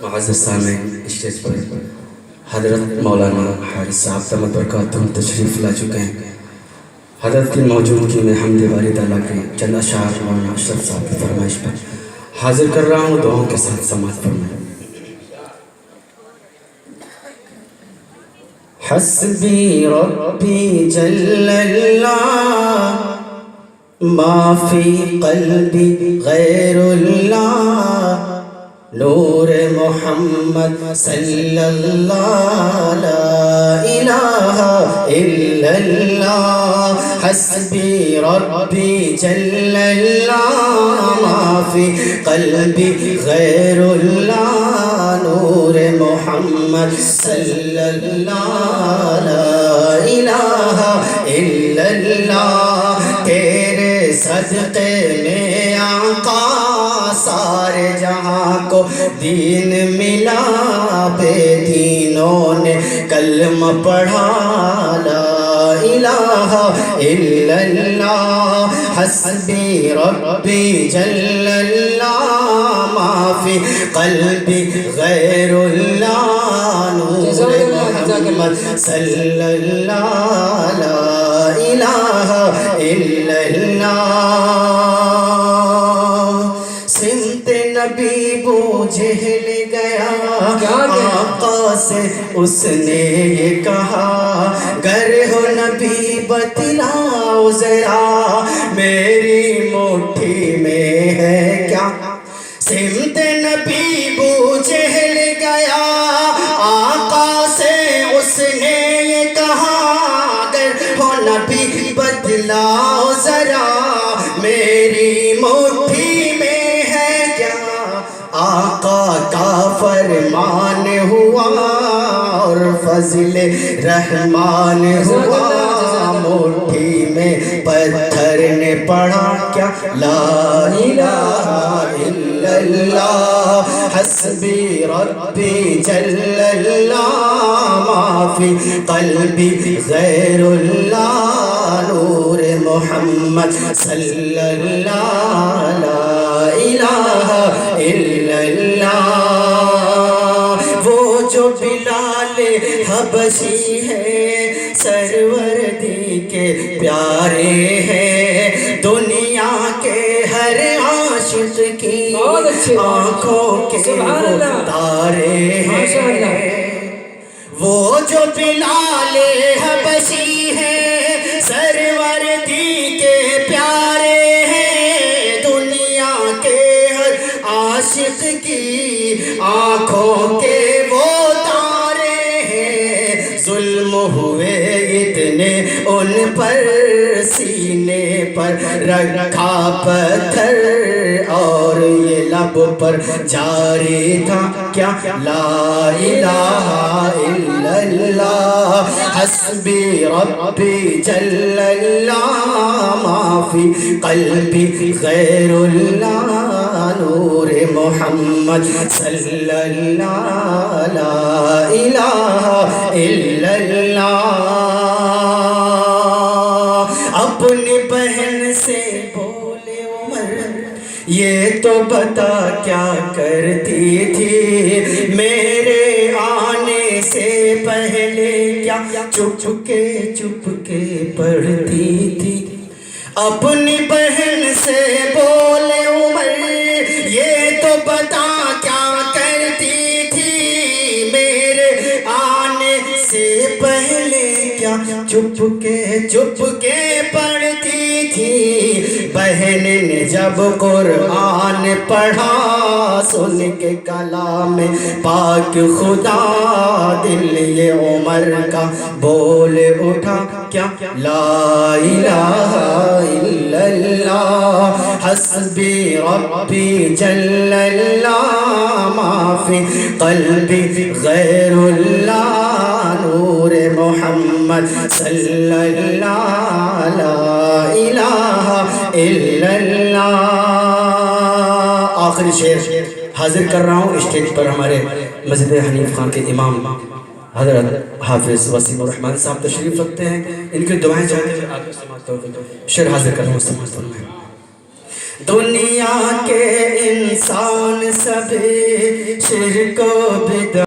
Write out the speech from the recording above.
معزز سامعین، اسٹیج پر حضرت مولانا حارث صاحب دامت برکاتہم تشریف لا چکے ہیں۔ حضرت کی موجودگی میں حمد باری تعالیٰ کے چند اشعار مولانا اشرف صاحب کی فرمائش پر حاضر کر رہا ہوں، دعاؤں کے ساتھ سماعت فرمائیں۔ حسبی ربی جل اللہ ما فی قلبی غیر اللہ نور محمد صلی اللہ لا الہ الا اللہ حسبی ربی جل اللہ ما فی قلبی غیر اللہ نور محمد صلی اللہ لا الہ الا اللہ تیرے صدقے میں آقا سارے جہاں کو دین ملا، بے دینوں نے کلمہ پڑھا لا الہ الا اللہ حسبی ربی جل اللہ ما فی قلبی غیر اللہ نور محمد صلی اللہ لا الہ الا اللہ سمت نبی بو جہل گیا آقا سے اس نے یہ کہا گر ہو نبی بتلاؤ ذرا میری مٹھی میں ہے کیا سمت نبی بو جہل گیا آقا سے اس نے یہ کہا گر ہو نبی بتلاؤ ذرا میری مٹھی میں آقا کا فرمان ہوا اور فضل رحمان ہوا مٹھی میں پتھر نے پڑھا کیا لا الہ الا اللہ حسبی ربی جل اللہ ما فی قلبی غیر اللہ نور محمد صلی اللہ لا الہ الا اللہ وہ جو بلال حبشی ہے سروردی کے پیارے ہیں دنیا کے ہر عاشق کی آنکھوں کے تارے ہیں وہ جو بلال حبشی ہے سروردی کے پیارے ہیں دنیا کے ہر عاشق کی آنکھوں کے وہ تارے ہیں ظلم ہوئے اتنے ان پر سینے پر رکھا پتھر اور یہ لب پر جاری تھا کیا لا الہ الا اللہ حسبی ربی جل اللہ ما فی قلبی غیر اللہ نور محمد صلی اللہ لا الہ الا اللہ اپنی بہن سے بولے عمر یہ تو بتا کیا کرتی تھی میرے آنے سے پہلے کیا چپ کے پڑھتی تھی اپنی بہن سے بولے عمر یہ تو بتا کیا کرتی تھی میرے آنے سے پہلے کیا چپ کے پڑھتی تھی بہن نے جب قرآن پڑھا سن کے کلام پاک خدا دل یہ عمر کا بول اٹھا کیا لا الہ الا اللہ حسبی ربی جل اللہ ما فی قلبی غیر اللہ نور محمد صلی اللہ لا الہ الا اللہ آخری شعر حاضر کر رہا ہوں اسٹیج پر ہمارے مسجد حنیف خان کے امام حضرت حافظ وسیم الرحمن صاحب تشریف رکھتے ہیں ان کے دعائیں چاہتے ہیں آگے شعر حاضر کر رہا ہوں سماعت فرمائیں دنیا کے انسان سبھی شرک و بدعت